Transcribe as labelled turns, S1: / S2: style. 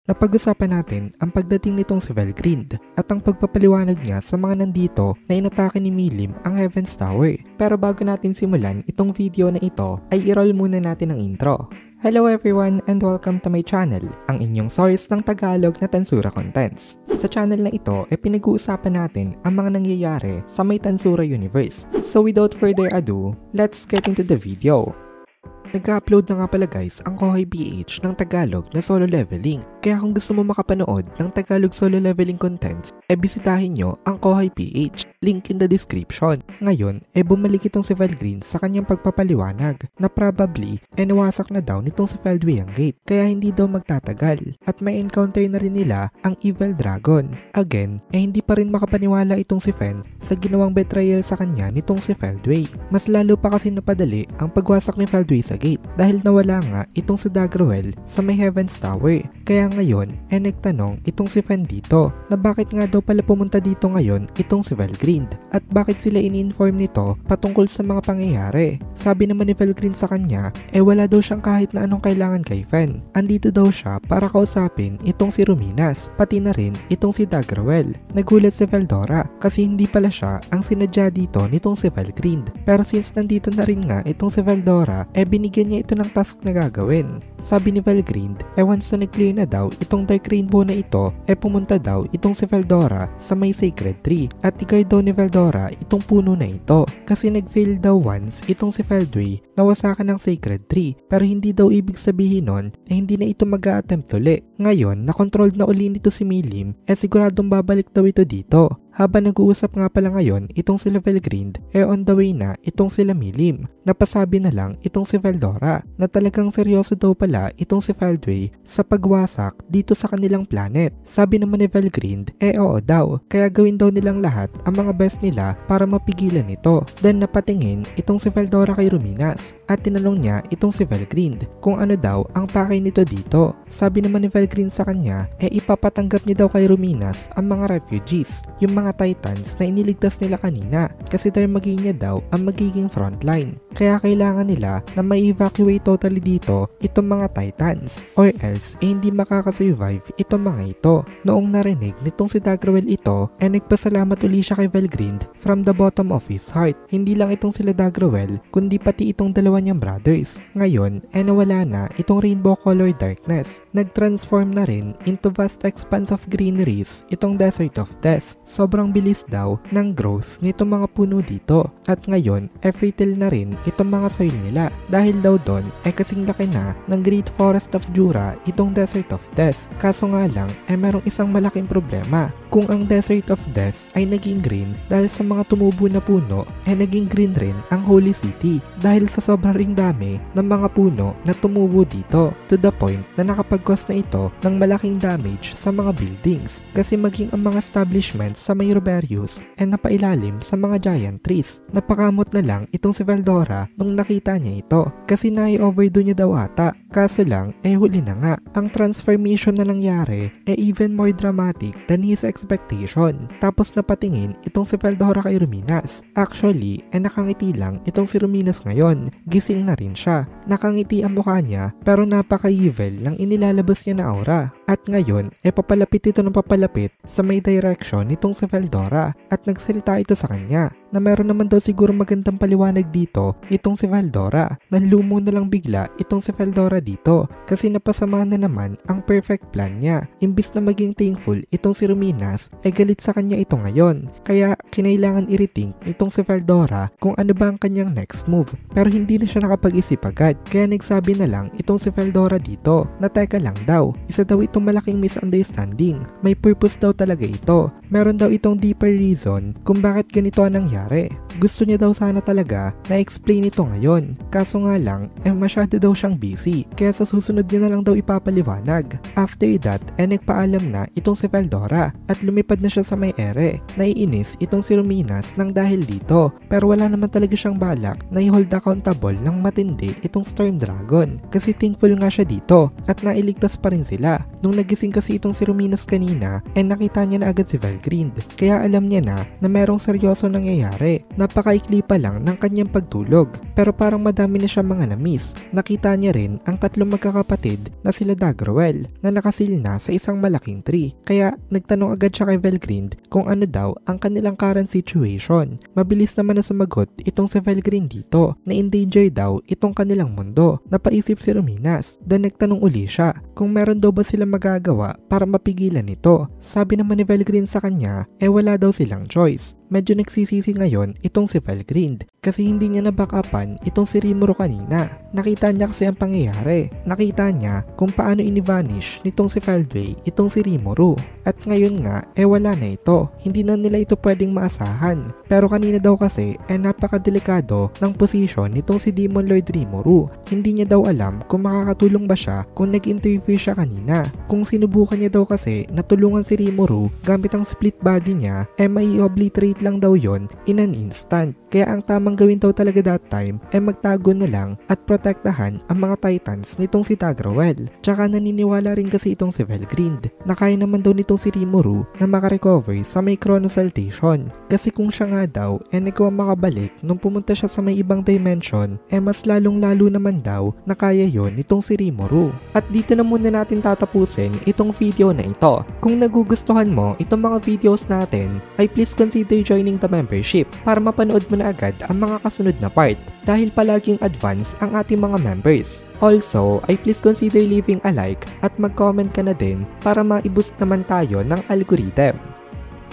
S1: Napag-usapan natin ang pagdating nitong si Valgrind at ang pagpapaliwanag niya sa mga nandito na inatake ni Milim ang Heaven's Tower. Pero bago natin simulan itong video na ito ay i-roll muna natin ang intro. Hello everyone and welcome to my channel, ang inyong source ng Tagalog na Tansura Contents. Sa channel na ito ay pinag-uusapan natin ang mga nangyayari sa may Tansura universe. So without further ado, let's get into the video. Nag-upload na nga pala guys ang Kohay PH ng Tagalog na solo leveling. Kaya kung gusto mo makapanood ng Tagalog solo leveling contents, bisitahin nyo ang Kohay PH. Link in the description. Ngayon, bumalik itong si Valgrind sa kanyang pagpapaliwanag na probably nawasak na daw nitong si Feldway Gate. Kaya hindi daw magtatagal. At may encounter na rin nila ang Evil Dragon. Again, hindi pa rin makapaniwala itong si Fen sa ginawang betrayal sa kanya nitong si Feldway. Mas lalo pa kasi napadali ang pagwasak ni Feldway sa gate dahil nawala nga itong si Daggerwell sa may Heaven's Tower. Kaya ngayon, nagtanong itong si Fen dito na bakit nga daw pala pumunta dito ngayon itong si Valgrind at bakit sila ini-inform nito patungkol sa mga pangyayari. Sabi naman ni Valgrind sa kanya, wala daw siyang kahit na anong kailangan kay Fen. Andito daw siya para kausapin itong si Ruminas, pati na rin itong si Daggerwell. Nagulat si Veldora kasi hindi pala siya ang sinadya dito nitong si Valgrind. Pero since nandito na rin nga itong si Veldora, binigyan niya ito ng task na gagawin. Sabi ni Valgrind, once na nag-clear na daw itong Dark Rainbow na ito, pumunta daw itong si Veldora sa may Sacred Tree at i-guide daw ni Veldora itong puno na ito. Kasi nag-fail daw once itong si Feldway na wasakan ng Sacred Tree pero hindi daw ibig sabihin nun hindi na ito mag-a-attempt uli. Ngayon, na-controlled na uli nito si Milim siguradong babalik daw ito dito. Habang nag-uusap nga pala ngayon itong sila Valgrind, on the way na itong sila Milim. Napasabi na lang itong si Veldora na talagang seryoso daw pala itong si Feldway sa pagwasak dito sa kanilang planet. Sabi naman ni Valgrind, oo daw, kaya gawin daw nilang lahat ang mga best nila para mapigilan ito. Then napatingin itong si Veldora kay Ruminas at tinanong niya itong si Valgrind kung ano daw ang pakay nito dito. Sabi naman ni Valgrind sa kanya, ipapatanggap niya daw kay Ruminas ang mga refugees, yung mga Titans na iniligtas nila kanina kasi Dharmagay niya daw ang magiging frontline. Kaya kailangan nila na ma-evacuate totally dito itong mga Titans or else hindi makakasurvive itong mga ito. Noong narinig nitong si Daggerwell ito, nagpasalamat uli siya kay Valgrind from the bottom of his heart. Hindi lang itong sila Daggerwell kundi pati itong dalawa niyang brothers. Ngayon, nawala na itong rainbow color darkness. Nag-transform na rin into vast expanse of greeneries itong Desert of Death. Sobrang bilis daw ng growth nitong mga puno dito. At ngayon, fertile na rin itong mga soil nila dahil daw doon kasing laki na ng Great Forest of Jura itong Desert of Death. Kaso nga lang merong isang malaking problema. Kung ang Desert of Death ay naging green dahil sa mga tumubo na puno, naging green rin ang Holy City dahil sa sobrang ring dami ng mga puno na tumubo dito to the point na nakapag-cause na ito ng malaking damage sa mga buildings kasi maging ang mga establishments sa may Roberius napailalim sa mga giant trees. Napakamot na lang itong si Veldora nung nakita niya ito kasi nai-overdo niya daw ata. Kaso lang, huli na nga. Ang transformation na nangyari even more dramatic than his expectation. Tapos napatingin itong si Veldora kay Ruminas. Actually, nakangiti lang itong si Ruminas ngayon. Gising na rin siya. Nakangiti ang mukha niya pero napaka-evil ng inilalabas niya na aura. At ngayon, papalapit ito ng papalapit sa may direction nitong si Veldora at nagsalita ito sa kanya na meron naman daw siguro magandang paliwanag dito itong si Veldora. Nanlumo na lang bigla itong si Veldora dito kasi napasama na naman ang perfect plan niya. Imbis na maging thankful itong si Ruminas galit sa kanya ito ngayon. Kaya kinailangan i-rethink itong si Veldora kung ano ba ang kanyang next move. Pero hindi na siya nakapag-isip agad kaya nagsabi na lang itong si Veldora dito na teka lang daw, isa daw itong malaking misunderstanding. May purpose daw talaga ito. Meron daw itong deeper reason kung bakit ganito ang nangyari. Gusto niya daw sana talaga na explain ito ngayon. Kaso nga lang, masyado daw siyang busy. Kaya sa susunod niya na lang daw ipapaliwanag. After that, nagpaalam na itong si Veldora at lumipad na siya sa may ere. Naiinis itong si Ruminas nang dahil dito. Pero wala naman talaga siyang balak na i-hold accountable ng matindi itong Storm Dragon. Kasi thankful nga siya dito at nailigtas pa rin sila. Nung nagising kasi itong si Ruminas kanina, nakita niya na agad si Valgrind. Kaya alam niya na merong seryoso nangyayari. Napakaikli pa lang ng kanyang pagtulog. Pero parang madami na siya mga na-miss. Nakita niya rin ang tatlong magkakapatid na sila Dagrawel na nakasil na sa isang malaking tree. Kaya nagtanong agad siya kay Valgrind kung ano daw ang kanilang current situation. Mabilis naman na sumagot itong si Valgrind dito na in danger daw itong kanilang mundo. Napaisip si Ruminas. Then nagtanong uli siya kung meron daw ba sila magagawa para mapigilan ito. Sabi naman ni Valgrind sa kanya wala daw silang choice. Medyo nagsisisi ngayon itong si Valgrind kasi hindi niya na-backupan itong si Rimuru kanina. Nakita niya kasi ang pangyayari. Nakita niya kung paano inivanish nitong si Falvey itong si Rimuru. At ngayon nga wala na ito. Hindi na nila ito pwedeng maasahan. Pero kanina daw kasi napakadelikado ng posisyon nitong si Demon Lord Rimuru. Hindi niya daw alam kung makakatulong ba siya kung nag-interfere siya kanina. Kung sinubukan niya daw kasi natulungan si Rimuru gamit ang split body niya mai-obliterate lang daw yon in an instant. Kaya ang tamang gawin daw talaga that time magtago na lang at protektahan ang mga titans nitong si Dagrawel. Tsaka naniniwala rin kasi itong si Valgrind na kaya naman daw nitong si Rimuru na makarecover sa may chronosaltation. Kasi kung siya nga daw nagawa makabalik nung pumunta siya sa may ibang dimension mas lalong lalo naman daw na kaya yon nitong si Rimuru. At dito na muna natin tatapusin itong video na ito. Kung nagugustuhan mo itong mga videos natin ay please consider joining the membership para mapanood mo na agad ang mga kasunod na part dahil palaging advance ang ating mga members. Also, ay please consider leaving a like at mag-comment ka na din para ma-boost naman tayo ng algorithm.